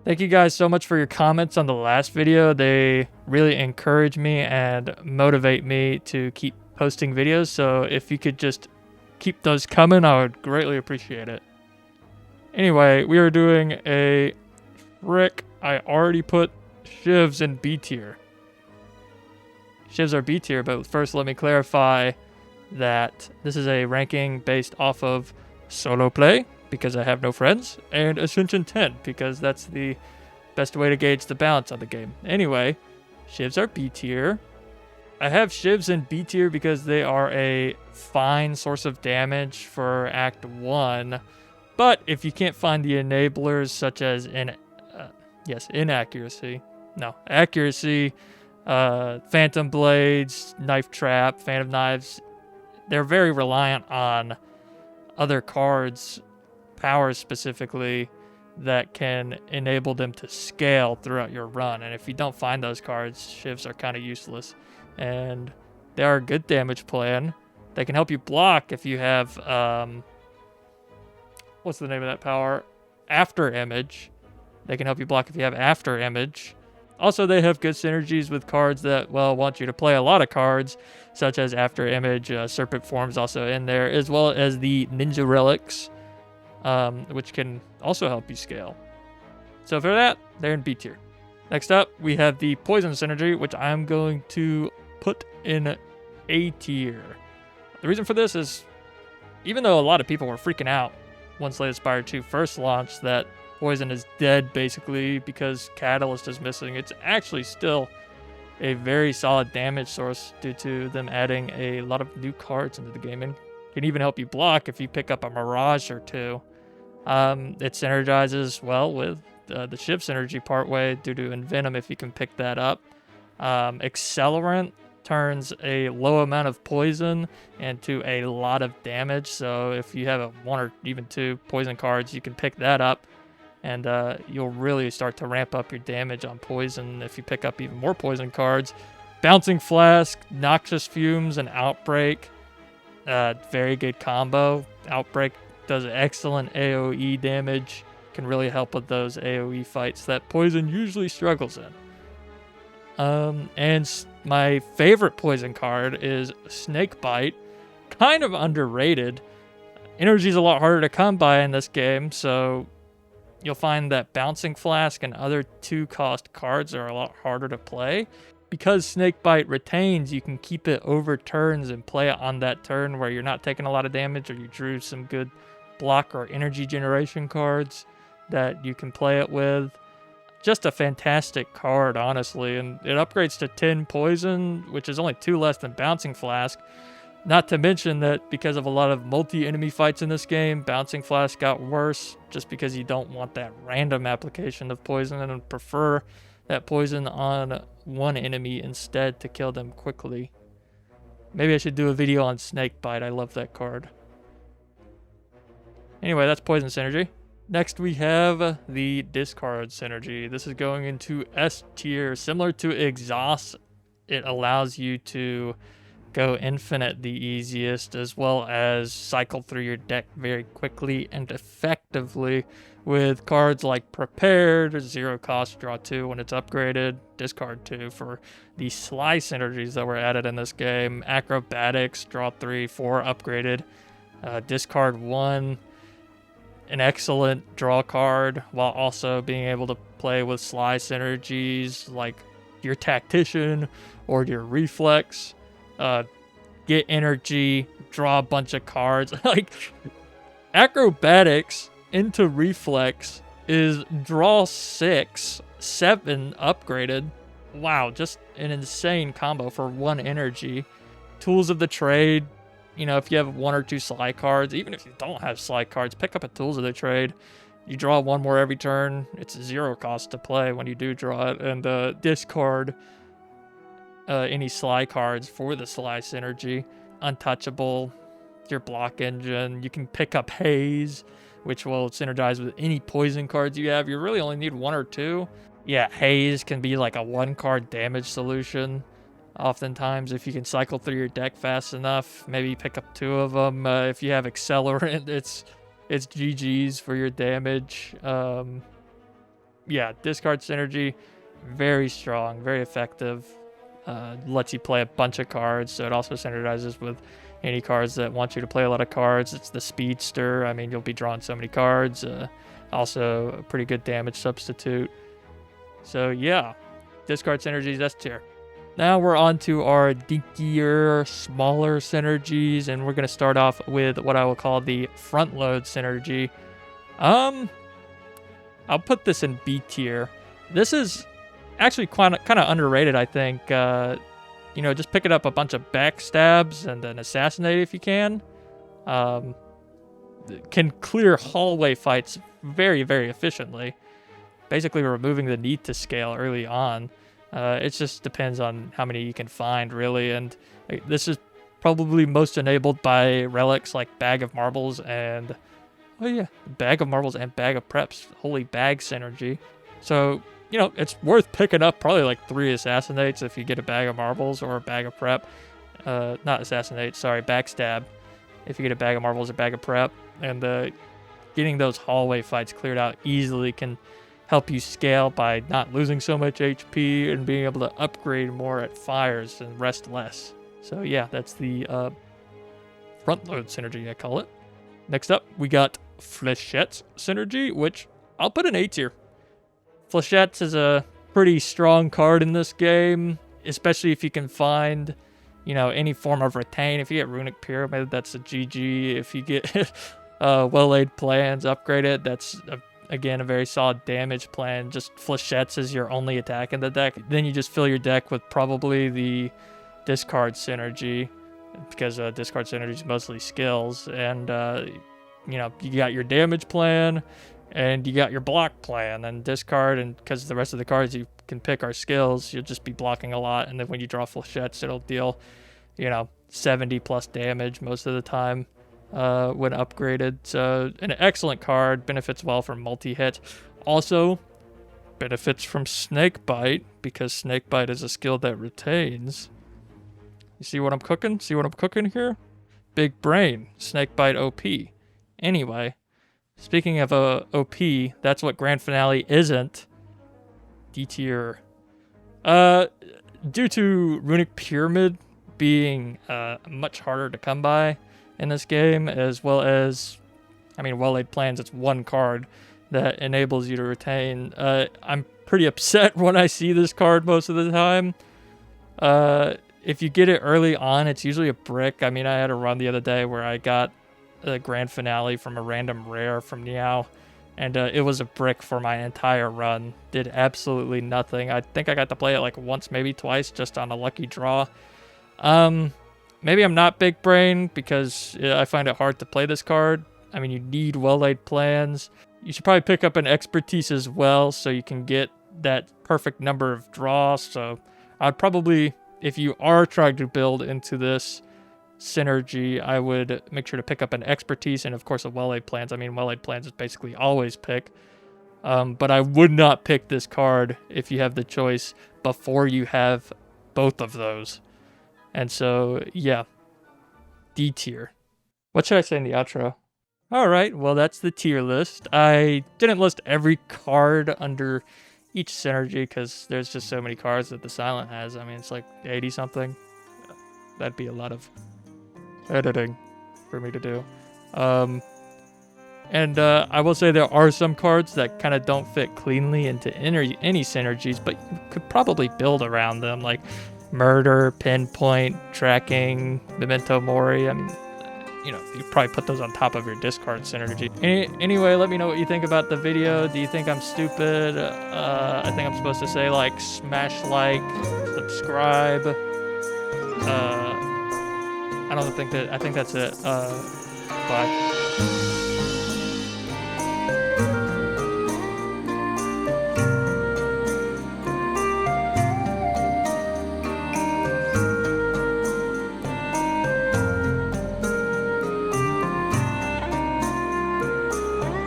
Thank you guys so much for your comments on the last video. They really encourage me and motivate me to keep posting videos. So if you could just keep those coming, I would greatly appreciate it. Anyway, we are doing a frick. I already put Shivs in B tier. Shivs are B tier, but first let me clarify that this is a ranking based off of solo play, because I have no friends, and Ascension 10, because that's the best way to gauge the balance of the game. Anyway, Shivs are B tier. I have Shivs in B tier because they are a fine source of damage for Act 1, but if you can't find the enablers such as accuracy, Phantom Blades, Knife Trap, Phantom Knives, they're very reliant on other cards, powers specifically, that can enable them to scale throughout your run. And if you don't find those cards, Shivs are kind of useless. And they are a good damage plan. They can help you block if you have, what's the name of that power? After Image. They can help you block if you have After Image. Also, they have good synergies with cards that, well, want you to play a lot of cards, such as After Image. Serpent Form's also in there, as well as the Ninja Relics, which can also help you scale. So for that, they're in B tier. Next up, we have the Poison Synergy, which I'm going to put in A tier. The reason for this is, even though a lot of people were freaking out once Slay the Spire 2 first launched that Poison is dead basically because Catalyst is missing, it's actually still a very solid damage source due to them adding a lot of new cards into the game, and can even help you block if you pick up a Mirage or two. It synergizes well with the Shiv synergy partway due to Envenom if you can pick that up. Accelerant turns a low amount of poison into a lot of damage, so if you have a 1 or even 2 poison cards, you can pick that up, and you'll really start to ramp up your damage on poison if you pick up even more poison cards. Bouncing Flask, Noxious Fumes, and Outbreak. Very good combo. Outbreak does excellent AoE damage. Can really help with those AoE fights that poison usually struggles in. And my favorite poison card is Snakebite. Kind of underrated. Energy's a lot harder to come by in this game, so you'll find that Bouncing Flask and other 2-cost cards are a lot harder to play. Because Snakebite retains, you can keep it over turns and play it on that turn where you're not taking a lot of damage, or you drew some good block or energy generation cards that you can play it with. Just a fantastic card, honestly, and it upgrades to 10 poison, which is only 2 less than Bouncing Flask. Not to mention that because of a lot of multi-enemy fights in this game, Bouncing Flask got worse just because you don't want that random application of poison and prefer that poison on one enemy instead to kill them quickly. Maybe I should do a video on Snakebite. I love that card. Anyway, that's Poison Synergy. Next we have the Discard Synergy. This is going into S tier. Similar to Exhaust, it allows you to go infinite the easiest, as well as cycle through your deck very quickly and effectively with cards like Prepared, 0 cost, draw 2 when it's upgraded, discard 2 for the Sly synergies that were added in this game, Acrobatics, draw 3, 4 upgraded, discard 1, an excellent draw card, while also being able to play with Sly synergies like your Tactician or your Reflex. Get energy, draw a bunch of cards. Like, Acrobatics into Reflex is draw 6, 7 upgraded. Wow, just an insane combo for 1 energy. Tools of the Trade, you know, if you have 1 or 2 Sly cards, even if you don't have Sly cards, pick up a Tools of the Trade. You draw 1 more every turn. It's 0 cost to play when you do draw it. And discard any Sly cards for the Sly synergy. Untouchable, your block engine. You can pick up Haze, which will synergize with any poison cards you have. You really only need 1 or 2. Yeah, Haze can be like a 1-card damage solution. Oftentimes, if you can cycle through your deck fast enough, maybe pick up 2 of them. If you have Accelerant, it's GG's for your damage. yeah, discard synergy, very strong, very effective. Lets you play a bunch of cards, so it also synergizes with any cards that want you to play a lot of cards. It's the speedster. I mean, you'll be drawing so many cards. Also, a pretty good damage substitute. So yeah, discard synergies, S tier. Now we're on to our dinkier, smaller synergies, and we're going to start off with what I will call the Frontload synergy. I'll put this in B tier. This is actually kind of underrated, I think. Just picking up a bunch of backstabs and then assassinate if you can. Can clear hallway fights very, very efficiently. Basically removing the need to scale early on. It just depends on how many you can find, really. And this is probably most enabled by relics like Bag of Marbles and... oh yeah, Bag of Marbles and Bag of Preps. Holy Bag synergy. So, it's worth picking up probably like 3 Assassinates if you get a Bag of Marbles or a Bag of Prep. Not Assassinate, sorry, Backstab. If you get a Bag of Marbles or Bag of Prep. And getting those hallway fights cleared out easily can help you scale by not losing so much HP and being able to upgrade more at fires and rest less. So yeah, that's the Frontload synergy, I call it. Next up, we got Flechettes synergy, which I'll put in A tier. Flechettes is a pretty strong card in this game, especially if you can find, any form of retain. If you get Runic Pyramid, that's a GG. If you get well-laid plans, upgrade it, that's again a very solid damage plan. Just Flechettes is your only attack in the deck. Then you just fill your deck with probably the discard synergy, because discard synergy is mostly skills, and you got your damage plan and you got your block plan and discard, and because the rest of the cards you can pick are skills, you'll just be blocking a lot, and then when you draw Flechettes, it'll deal 70 plus damage most of the time when upgraded. So an excellent card, benefits well from multi-hit. Also benefits from Snakebite, because Snakebite is a skill that retains. You see what I'm cooking? See what I'm cooking here? Big brain. Snakebite OP. Anyway, speaking of OP, that's what Grand Finale isn't. D tier. Due to Runic Pyramid being much harder to come by in this game, as well as, Well-Laid Plans, it's one card that enables you to retain. I'm pretty upset when I see this card most of the time. If you get it early on, it's usually a brick. I had a run the other day where I got the Grand Finale from a random rare from Niao, and it was a brick for my entire run. Did absolutely nothing. I think I got to play it like once, maybe twice, just on a lucky draw. Maybe I'm not big brain because I find it hard to play this card. You need well-laid plans. You should probably pick up an expertise as well so you can get that perfect number of draws. So I'd probably, if you are trying to build into this synergy, I would make sure to pick up an expertise and of course a well-laid plans. Well-laid plans is basically always pick. But I would not pick this card if you have the choice before you have both of those. And so, yeah, D tier. What should I say in the outro? All right, well, that's the tier list. I didn't list every card under each synergy because there's just so many cards that the Silent has. It's like 80 something. That'd be a lot of editing for me to do. And I will say there are some cards that kind of don't fit cleanly into any synergies, but you could probably build around them, like Murder, Pinpoint, Tracking, Memento Mori. You probably put those on top of your discard synergy. Anyway, let me know what you think about the video. Do you think I'm stupid? I think I'm supposed to say smash like, subscribe. I think that's it. Bye.